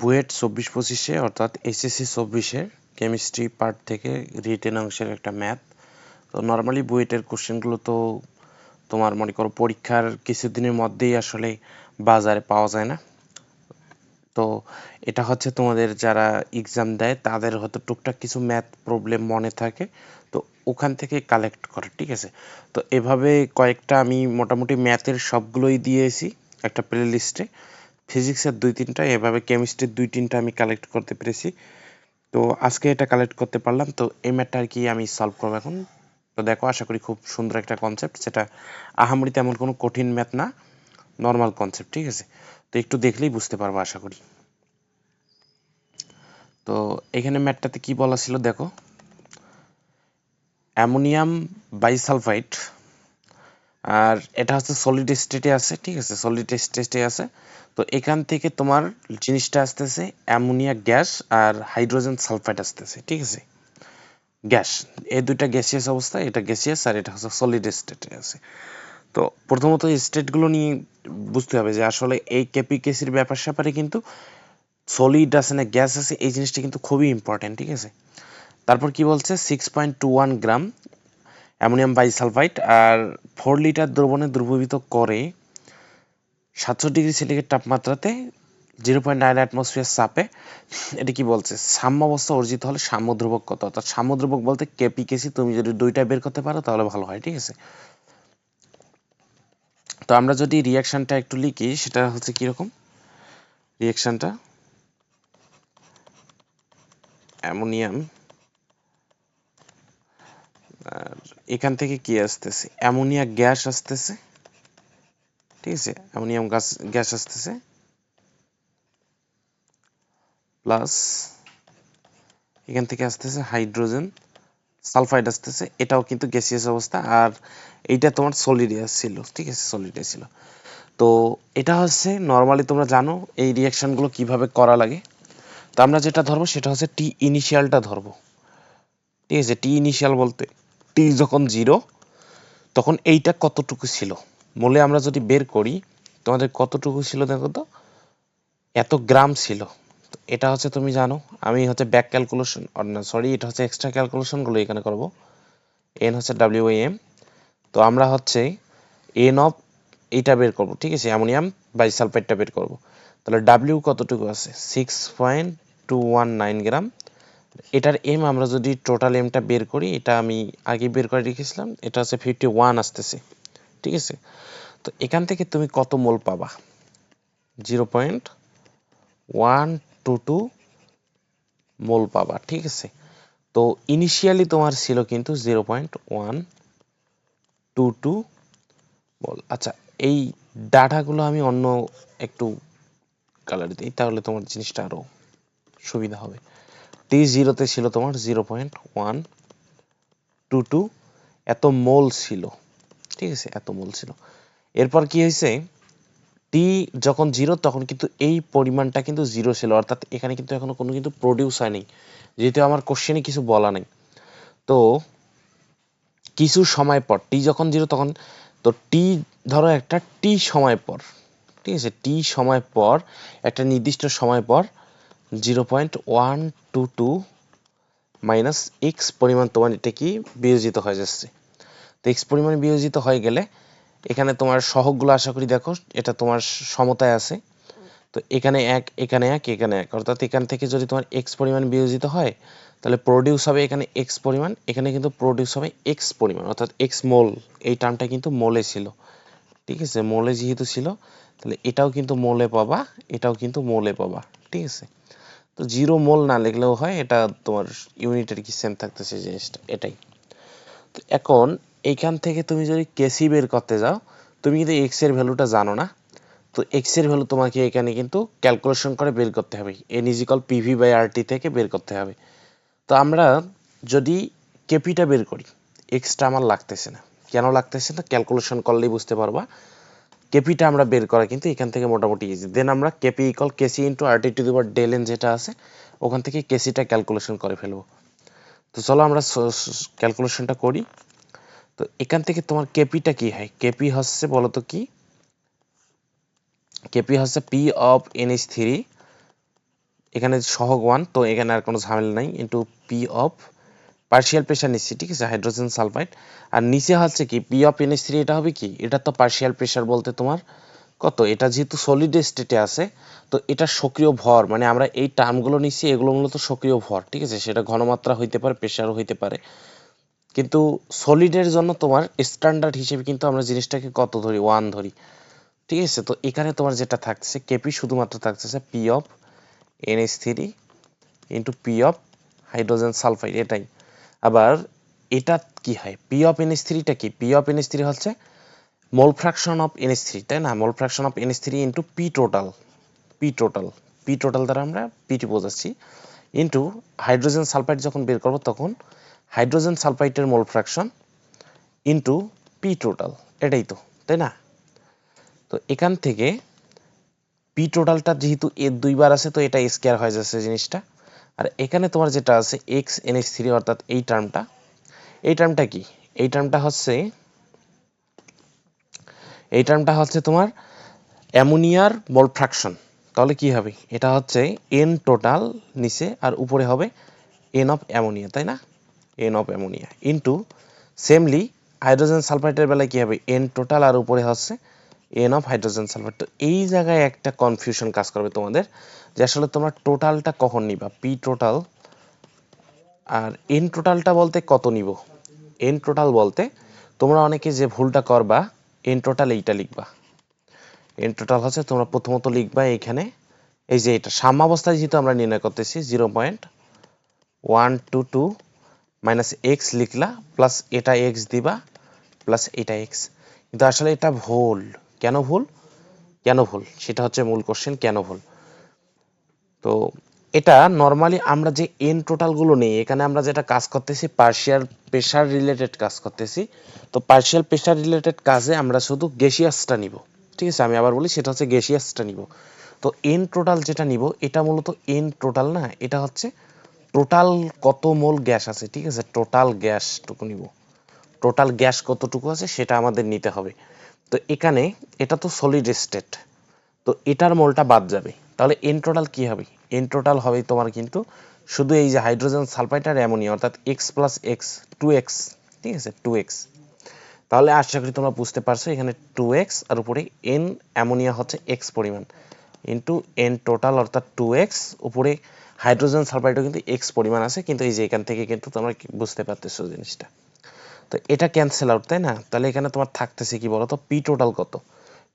বুয়েট 24-25-এ অর্থাৎ SSC 24-এর chemistry part থেকে written অংশের একটা ম্যাথ। তো নর্মালি বুয়েটের কোশ্চেনগুলো তো তোমার মনে করো পরীক্ষার কিছুদিনের মধ্যেই আসলে বাজারে পাওয়া যায় না। তো এটা হচ্ছে তোমাদের যারা এক্সাম দেয় তাদের হয়তো টুকটাক কিছু ম্যাথ প্রবলেম মনে থাকে, তো ওখান থেকে কালেক্ট করে, ঠিক আছে। তো এভাবে কয়েকটা আমি মোটামুটি ম্যাথের সবগুলোই দিয়েছি একটা প্লে লিস্টে। ফিজিক্সের 2-3টা, এভাবে কেমিস্ট্রির 2-3টা আমি কালেক্ট করতে পেরেছি। তো আজকে এটা কালেক্ট করতে পারলাম। তো এই ম্যাথটা আর কি আমি সলভ করবো এখন। তো দেখো, আশা করি খুব সুন্দর একটা কনসেপ্ট, সেটা আহামরি তেমন কোনো কঠিন ম্যাথ না, নর্মাল কনসেপ্ট, ঠিক আছে। তো একটু দেখলেই বুঝতে পারবো আশা করি। তো এখানে ম্যাথটাতে কি বলা ছিল দেখো, অ্যামোনিয়াম বাইসালফাইড, আর এটা হচ্ছে সলিড স্টেটে আছে, ঠিক আছে, সলিড স্টেটে আছে। তো এখান থেকে তোমার জিনিসটা আসতেছে অ্যামোনিয়া গ্যাস আর হাইড্রোজেন সালফাইড আসতেছে, ঠিক আছে, গ্যাস। এই দুইটা গ্যাসিয়াস অবস্থা, এটা গ্যাসিয়াস আর এটা হচ্ছে সলিড স্টেটে আছে। তো প্রথমত স্টেটগুলো নিয়ে বুঝতে হবে যে আসলে এই কেপিকেসির ব্যাপার স্যাপারে কিন্তু সলিড আছে না গ্যাস আছে, এই জিনিসটা কিন্তু খুবই ইম্পর্টেন্ট, ঠিক আছে। তারপর কি বলছে, 6.21 গ্রাম অ্যামোনিয়াম বাইসালফাইড আর 4 লিটার দ্রবণে দ্রবীভূত করে 700 ডিগ্রি সেন্টিগ্রেড তাপমাত্রাতে 0.9 অ্যাটমসফিয়ার চাপে। এটা কি বলছে, সাম্য অবস্থা অর্জিত হলে সাম্য ধ্রুবক কত, অর্থাৎ সাম্য ধ্রুবক বলতে কেপিকেসি তুমি যদি দুইটা বের করতে পারো তাহলে ভালো হয়, ঠিক আছে। তো আমরা যদি রিয়াকশনটা একটু লিখি, সেটা হচ্ছে কিরকম, রিয়াকশনটা অ্যামোনিয়াম, আর এখান থেকে কি আসতেছে, অ্যামোনিয়া গ্যাস আসতেছে, ঠিক আছে, অ্যামোনিয়াম গ্যাস আসতেছে, প্লাস এখান থেকে আসতেছে হাইড্রোজেন সালফাইড আসতেছে, এটাও কিন্তু গ্যাসিয়াস অবস্থা, আর এইটা তোমার সলিডিয়াস ছিল, ঠিক আছে, সলিডিয়াস ছিল। তো এটা হচ্ছে নর্মালি তোমরা জানো এই রিয়াকশনগুলো কিভাবে করা লাগে। তো আমরা যেটা ধরবো সেটা হচ্ছে টি ইনিশিয়ালটা ধরবো, ঠিক আছে। টি ইনিশিয়াল বলতে টি যখন 0 তখন এইটা কতটুকু ছিল, বলে আমরা যদি বের করি তোমাদের কতটুকু ছিল দেখো তো, এত গ্রাম ছিল। তো এটা হচ্ছে তুমি জানো, আমি হচ্ছে ব্যাক ক্যালকুলেশন না সরি, এটা হচ্ছে এক্সট্রা ক্যালকুলেশনগুলো এখানে করব। এন হচ্ছে WM, তো আমরা হচ্ছে এন অফ এইটা বের করব, ঠিক আছে, অ্যামোনিয়াম বাইসালফাইডটা বের করব। তাহলে ডাব্লিউ কতটুকু আছে, 6.219 গ্রাম। এটার এম আমরা যদি টোটাল এমটা বের করি, এটা আমি আগে বের করে রেখেছিলাম, এটা হচ্ছে 51 আসতেছে, ঠিক আছে। তো এখান থেকে তুমি কত মোল পাবা, 0.122 মোল পাবা, ঠিক আছে। তো ইনিশিয়ালি তোমার ছিল কিন্তু 0.122 মোল। আচ্ছা, এই ডাটাগুলো আমি অন্য একটু কালার দিই, তাহলে তোমার জিনিসটা আরো সুবিধা হবে। T0-তে ছিল তোমার 0.122, এত মোল ছিল, ঠিক আছে, এত মোল ছিল। এরপর কি হয়েছে, টি যখন 0 তখন কিন্তু এই পরিমাণটা কিন্তু 0 ছিল, অর্থাৎ এখানে কিন্তু এখনো কোনো কিন্তু প্রডিউস হয়নি, যেহেতু আমার কোশ্চেনে কিছু বলা নেই। তো কিছু সময় পর টি যখন 0 তখন, তো টি ধরো একটা টি সময় পর, ঠিক আছে, টি সময় পর একটা নির্দিষ্ট সময় পর 0.122 মাইনাস এক্স পরিমাণ তোমার এটা কি বিয়োজিত হয়ে যাচ্ছে। তো এক্স পরিমাণ বিয়োজিত হয়ে গেলে এখানে তোমার সহগগুলো আশা করি দেখো, এটা তোমার সমতায় আছে। তো এখানে 1, এখানে 1, এখানে 1, অর্থাৎ এখান থেকে যদি তোমার এক্স পরিমাণ বিয়োজিত হয় তাহলে প্রডিউস হবে এখানে এক্স পরিমাণ, এখানে কিন্তু প্রডিউস হবে এক্স পরিমাণ, অর্থাৎ এক্স মোল। এই টার্মটা কিন্তু মোলে ছিল, ঠিক আছে, মোলে যেহেতু ছিল তাহলে এটাও কিন্তু মোলে পাবা, এটাও কিন্তু মোলে পাবা, ঠিক আছে। তো 0 মোল না লিখলেও হয়, এটা তোমার ইউনিটের কি সেম থাকতেছে জিনিসটা, এটাই। তো এখন এইখান থেকে তুমি যদি কেসি বের করতে যাও, তুমি কিন্তু এক্স এর ভ্যালুটা জানো না। তো এক্স এর ভ্যালু তোমাকে এখানে কিন্তু ক্যালকুলেশন করে বের করতে হবে, N is equal PV by RT থেকে বের করতে হবে। তো আমরা যদি কেপিটা বের করি, এক্সটা আমার লাগতেছে না, কেন লাগতেছে না, ক্যালকুলেশন করলেই বুঝতে পারবা। কেপিটা আমরা বের করা কিন্তু এখান থেকে মোটামুটি ইজি। দেন আমরা KP equal KC into RT to the power del N যেটা আছে, ওখান থেকে কেসিটা ক্যালকুলেশন করে ফেলবো। তো চলো আমরা ক্যালকুলেশনটা করি। তো এখান থেকে তোমার কেপিটা কি হয়, কেপি হচ্ছে বলতো কি, কেপি হচ্ছে পি অফ এনএইচ থ্রি এখানে সহগ 1, তো এখানে আর কোনো ঝামেলা নাই, into P of partial pressure নিচ্ছি, ঠিক আছে, হাইড্রোজেন সালফাইড। আর নিচে হচ্ছে কি পি অফ NH3, এটা হবে কি, এটা তো পার্শিয়াল প্রেশার বলতে তোমার কত, এটা যেহেতু সলিড স্টেটে আছে তো এটা সক্রিয় ভর, মানে আমরা এই টার্মগুলো নিচ্ছি এগুলো মূলত সক্রিয় ভর, ঠিক আছে, সেটা ঘনমাত্রা হইতে পারে, প্রেশারও হইতে পারে, কিন্তু সলিডের জন্য তোমার স্ট্যান্ডার্ড হিসেবে কিন্তু আমরা জিনিসটাকে কত ধরি, 1 ধরি, ঠিক আছে। তো এখানে তোমার যেটা থাকছে কেপি শুধুমাত্র থাকতেছে P of NH3 into P of hydrogen sulphide, এটাই। আবার এটা কি হয়, পি অফ NH3টা কি, পি অফ NH3 হচ্ছে মোল ফ্র্যাকশন অফ NH3, তাই না, মোল fraction of NH3 into P total, P total দ্বারা আমরা পিটি বোঝাচ্ছি, ইন্টু হাইড্রোজেন সালফাইড যখন বের করবো তখন হাইড্রোজেন সালফাইডের mole fraction into P total, এটাই তো, তাই না। তো এখান থেকে পি টোটালটা যেহেতু এর 2 বার আছে তো এটা স্কয়ার হয়ে যাচ্ছে জিনিসটা। আর এখানে তোমার যেটা আছে এক্স NH3 অর্থাৎ এই টার্মটা কি, এই টার্মটা হচ্ছে তোমার অ্যামোনিয়ার মোল ফ্র্যাকশন। তাহলে কি হবে, এটা হচ্ছে এন টোটাল নিচে আর উপরে হবে এন অফ অ্যামোনিয়া, তাই না, N of ammonia into similarly hydrogen সালফাইডের বেলায় কি হবে, এন টোটাল আর উপরে হচ্ছে এন অফ হাইড্রোজেন সালফাইড। তো এই জায়গায় একটা কনফিউশন কাজ করবে তোমাদের যে আসলে তোমরা টোটালটা কখন নিবা, পি টোটাল আর এন টোটালটা বলতে কত নিব। এন টোটাল বলতে তোমরা অনেকে যে ভুলটা করবা, এন টোটাল এইটা লিখবা, এন টোটাল হচ্ছে তোমরা প্রথমত লিখবা এখানে এই যে এটা সাম্যাবস্থায় যেহেতু আমরা নির্ণয় করতেছি 0.122 মাইনাস এক্স লিখলা প্লাস এটা এক্স দিবা প্লাস এটা এক্স, কিন্তু আসলে এটা ভুল। কেন ভুল সেটা হচ্ছে মূল কোশ্চেন, কেন ভুল। তো এটা নর্মালি আমরা যে এন টোটালগুলো নেই, এখানে আমরা যেটা কাজ করতেছি পার্শিয়াল প্রেশার রিলেটেড কাজ করতেছি। তো পার্শিয়াল প্রেশার রিলেটেড কাজে আমরা শুধু গ্যাসিয়াসটা নিব, ঠিক আছে, আমি আবার বলি সেটা হচ্ছে গ্যাসিয়াসটা নিব। তো এন টোটাল যেটা নিব এটা মূলত এন টোটাল না, এটা হচ্ছে টোটাল কত মোল গ্যাস আছে, ঠিক আছে, টোটাল গ্যাসটুকু নিব, টোটাল গ্যাস কতটুকু আছে সেটা আমাদের নিতে হবে। তো এখানে এটা তো সলিড স্টেট, তো এটার মোলটা বাদ যাবে, তাহলে এন টোটাল কি হবে, এন টোটাল হবে তোমার কিন্তু শুধু এই যে হাইড্রোজেন সালফাইড আর অ্যামোনিয়া অর্থাৎ এক্স প্লাস এক্স, 2x, ঠিক আছে, 2x। তাহলে আশা করি তোমরা বুঝতে পারছো এখানে 2x আর উপরে এন অ্যামোনিয়া হচ্ছে x পরিমাণ ইন্টু এন টোটাল অর্থাৎ 2x, উপরে হাইড্রোজেন সালফাইডও কিন্তু x পরিমাণ আছে, কিন্তু এই যে এখান থেকে কিন্তু তোমরা বুঝতে পারতেছো জিনিসটা। তো এটা ক্যান্সেল আউট, তাই না, তাহলে এখানে তোমার থাকতেছে কি বলো তো, পি টোটাল কত,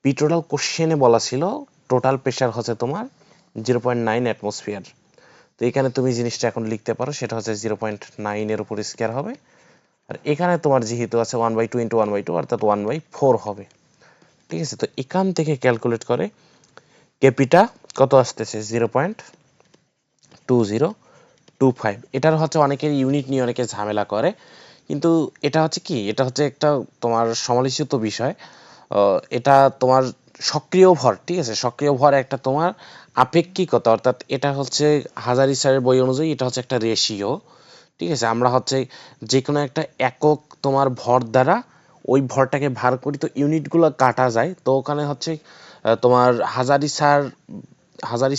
পি টোটাল কোশ্চেনে বলা ছিল টোটাল প্রেশার হচ্ছে তোমার 0.9 অ্যাটমসফিয়ার। তো এখানে তুমি জিনিসটা এখন লিখতে পারো সেটা হচ্ছে 0.9 এর উপর স্কয়ার হবে, আর এখানে তোমার যেহেতু আছে 1/2 ইন্টু 1/2 অর্থাৎ 1/4 হবে, ঠিক আছে। তো এখান থেকে ক্যালকুলেট করে কেপিটা কত আসতেছে 0.2025। এটার হচ্ছে অনেকের ইউনিট নিয়ে অনেকে ঝামেলা করে, কিন্তু এটা হচ্ছে কি, এটা হচ্ছে একটা তোমার সমালোচিত বিষয়। এটা তোমার সক্রিয় ভর, ঠিক আছে, সক্রিয় ভর একটা তোমার আপেক্ষিকতা, অর্থাৎ এটা হচ্ছে হাজারি স্যারের বই অনুযায়ী এটা হচ্ছে একটা রেশিও, ঠিক আছে। আমরা হচ্ছে যে কোনো একটা একক তোমার ভর দ্বারা ওই ভরটাকে ভার করি, তো ইউনিটগুলো কাটা যায়, তো ওখানে হচ্ছে তোমার হাজারি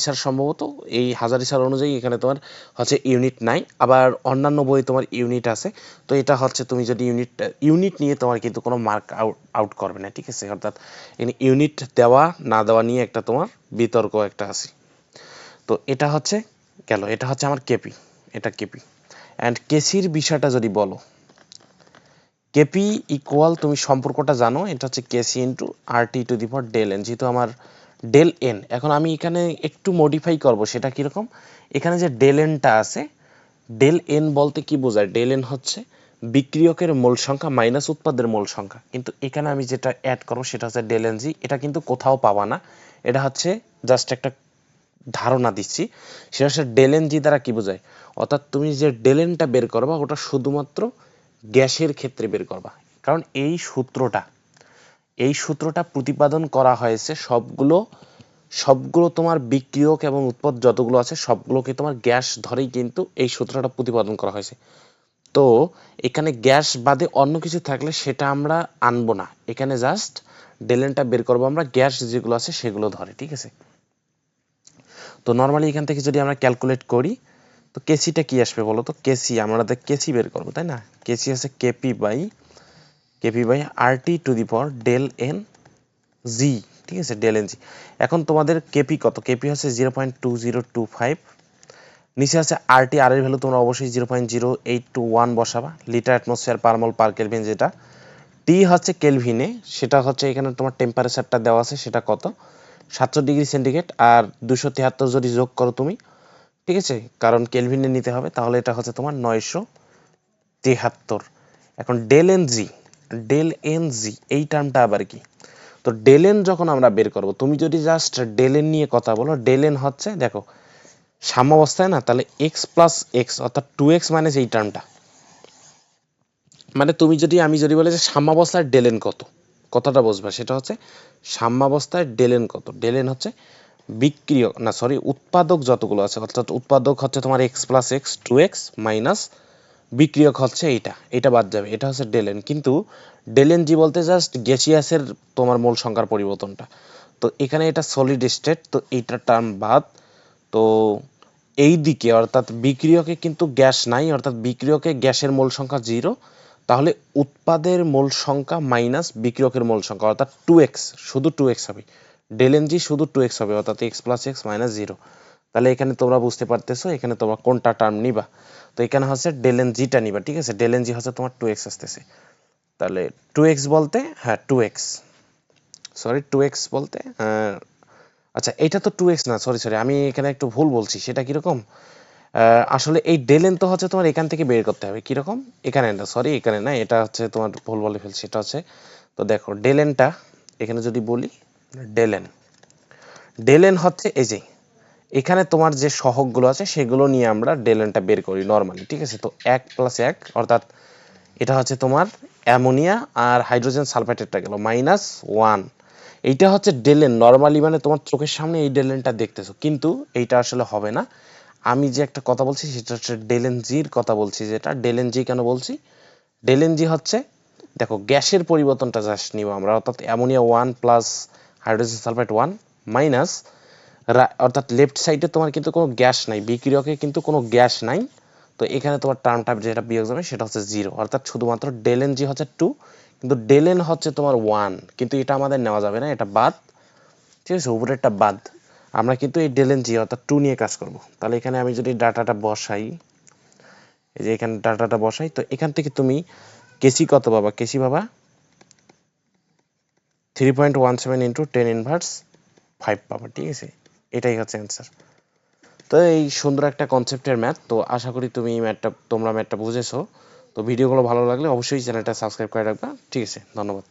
স্যার সম্ভবত এই হাজারি স্যার অনুযায়ী এখানে তোমার হচ্ছে ইউনিট নাই, আবার অন্যান্য বই তোমার ইউনিট আছে। তো এটা হচ্ছে তুমি যদি ইউনিট নিয়ে তোমার কিন্তু কোনো মার্ক আউট করবে না, ঠিক আছে, অর্থাৎ এখানে ইউনিট দেওয়া না দেওয়া নিয়ে একটা তোমার বিতর্ক একটা আছে। তো এটা হচ্ছে গেল, এটা হচ্ছে আমার কেপি, এটা কেপি। অ্যান্ড কেসির বিষয়টা যদি বলো, কেপি ইকুয়াল, তুমি সম্পর্কটা জানো, এটা হচ্ছে KC into RT to the power del N, যেহেতু আমার ডেল এন, এখন আমি এখানে একটু মডিফাই করব, সেটা কীরকম, এখানে যে ডেল এনটা আছে, ডেল এন বলতে কি বোঝায়, ডেল এন হচ্ছে বিক্রিয়কের মোল সংখ্যা মাইনাস উৎপাদের মোল সংখ্যা, কিন্তু এখানে আমি যেটা অ্যাড করবো সেটা হচ্ছে ডেল এন জি, এটা কিন্তু কোথাও পাবা না, এটা হচ্ছে জাস্ট একটা ধারণা দিচ্ছি, সেটা হচ্ছে ডেল এন জি দ্বারা কি বোঝায়, অর্থাৎ তুমি যে ডেল এনটা বের করবা ওটা শুধুমাত্র গ্যাসের ক্ষেত্রে বের করবা, কারণ এই সূত্রটা প্রতিপাদন করা হয়েছে সবগুলো তোমার বিক্রিয়ক এবং উৎপাদ যতগুলো আছে সবগুলোকে তোমার গ্যাস ধরেই কিন্তু এই সূত্রটা প্রতিপাদন করা হয়েছে। তো এখানে গ্যাস বাদে অন্য কিছু থাকলে সেটা আমরা আনবো না, এখানে জাস্ট ডেলেনটা বের করবো আমরা গ্যাস যেগুলো আছে সেগুলো ধরে, ঠিক আছে। তো তো নর্মালি এখান থেকে যদি আমরা ক্যালকুলেট করি তো কেসিটা কি আসবে বলো তো? কেসি আমাদের কেসি বের করবো, তাই না? কেসি আছে KP by RT to the power del N জি, ঠিক আছে, ডেল এন জি। এখন তোমাদের কেপি কত? কেপি হচ্ছে 0.2025, নিচে আছে আরটি, আর এর ভ্যালু তোমরা অবশ্যই 0.0821 বসাবা, লিটার অ্যাটমসফিয়ার পার মোল পার কেলভিন যেটা। টি হচ্ছে কেলভিনে, সেটা হচ্ছে এখানে তোমার টেম্পারেচারটা দেওয়া আছে, সেটা কত? 700 ডিগ্রি সেন্টিগ্রেড, আর 273 যদি যোগ করো তুমি, ঠিক আছে, কারণ কেলভিনে নিতে হবে, তাহলে এটা হচ্ছে তোমার 973। এখন ডেল এন জি এই টার্মটা আবার কি? তো ডেল এন যখন আমরা বের করব, তুমি যদি জাস্ট ডেল এন নিয়ে কথা বলো, ডেল এন হচ্ছে দেখো সাম্যাবস্থায় না, তাহলে এক্স প্লাস এক্স অর্থাৎ 2x মাইনাস এই টার্মটা, মানে আমি যদি বলি যে সাম্যাবস্থায় ডেল এন কত, কথাটা বুঝবা, সেটা হচ্ছে সাম্যাবস্থায় ডেল এন কত। ডেল এন হচ্ছে বিক্রিয়ক না সরি উৎপাদক যতগুলো আছে, অর্থাৎ উৎপাদক হচ্ছে তোমার x plus x 2x minus বিক্রিয়ক হচ্ছে এইটা বাদ যাবে, এটা হচ্ছে ডেল এন। কিন্তু ডেল এন জি বলতে জাস্ট গ্যাসিয়াসের তোমার মোল সংখ্যার পরিবর্তনটা, তো এখানে এটা সলিড স্টেট, তো এইটা টার্ম বাদ। তো এই দিকে অর্থাৎ বিক্রিয়কে কিন্তু গ্যাস নাই, অর্থাৎ বিক্রিয়কে গ্যাসের মোল সংখ্যা 0, তাহলে উৎপাদের মোল সংখ্যা মাইনাস বিক্রিয়কের মোল সংখ্যা অর্থাৎ 2x, শুধু 2x হবে, ডেল এন জি শুধু 2x হবে, অর্থাৎ x প্লাস এক্স মাইনাস 0। তাহলে এখানে তোমরা বুঝতে পারতেছো এখানে তোমরা কোনটা টার্ম নিবা। তো এখানে হচ্ছে ডেল এন জিটা নিবা, ঠিক আছে, ডেল এন জি হচ্ছে তোমার 2x আসতেছে, তাহলে 2x বলতে হ্যাঁ 2x, সরি 2x বলতে আচ্ছা এটা তো 2x না, সরি আমি এখানে একটু ভুল বলছি, সেটা কিরকম? আসলে এই ডেল এন তো হচ্ছে তোমার এখান থেকে বের করতে হবে, কিরকম? এখানে না, সরি এখানে না, এটা হচ্ছে তোমার ভুল বলে ফেলছি, এটা হচ্ছে, তো দেখো ডেল এনটা এখানে যদি বলি, ডেল এন হচ্ছে এই যে এখানে তোমার যে সহগগুলো আছে সেগুলো নিয়ে আমরা ডেল এনটা বের করি নর্মালি, ঠিক আছে। তো 1 প্লাস 1 অর্থাৎ এটা হচ্ছে তোমার অ্যামোনিয়া আর হাইড্রোজেন সালফাইডেরটা গেল -1, এইটা হচ্ছে ডেল এন নর্মালি, মানে তোমার চোখের সামনে এই ডেল এনটা দেখতেছো, কিন্তু এইটা আসলে হবে না। আমি যে একটা কথা বলছি সেটা হচ্ছে ডেল এন জির কথা বলছি, যেটা ডেল এন জি কেন বলছি, ডেল এন জি হচ্ছে দেখো গ্যাসের পরিবর্তনটা জাস্ট নিব আমরা, অর্থাৎ ammonia 1 plus hydrogen sulphide 1 minus, অর্থাৎ লেফট সাইডে তোমার কিন্তু কোনো গ্যাস নাই, বিক্রিয়কে কিন্তু কোনো গ্যাস নাই, তো এখানে তোমার টার্মটা যেটা বিয়োগ যাবে সেটা হচ্ছে 0, অর্থাৎ শুধুমাত্র ডেল এন জি হচ্ছে 2, কিন্তু ডেল এন হচ্ছে তোমার 1, কিন্তু এটা আমাদের নেওয়া যাবে না, এটা বাদ, ঠিক আছে, উপরেরটা বাদ। আমরা কিন্তু এই ডেল এন জি অর্থাৎ 2 নিয়ে কাজ করব। তাহলে এখানে আমি যদি ডাটাটা বসাই, এই যে এখানে ডাটাটা বসাই, তো এখান থেকে তুমি কেসি কত পাবা? কেসি পাবা 3.17 ইন্টু 10 ইনভার্স 5 পাবা, ঠিক আছে, এটাই হচ্ছে অ্যান্সার। তো এই সুন্দর একটা কনসেপ্টের ম্যাথ, তো আশা করি তোমরা ম্যাথটা বুঝেছো। তো ভিডিওগুলো ভালো লাগলে অবশ্যই চ্যানেলটা সাবস্ক্রাইব করে রাখবা, ঠিক আছে, ধন্যবাদ।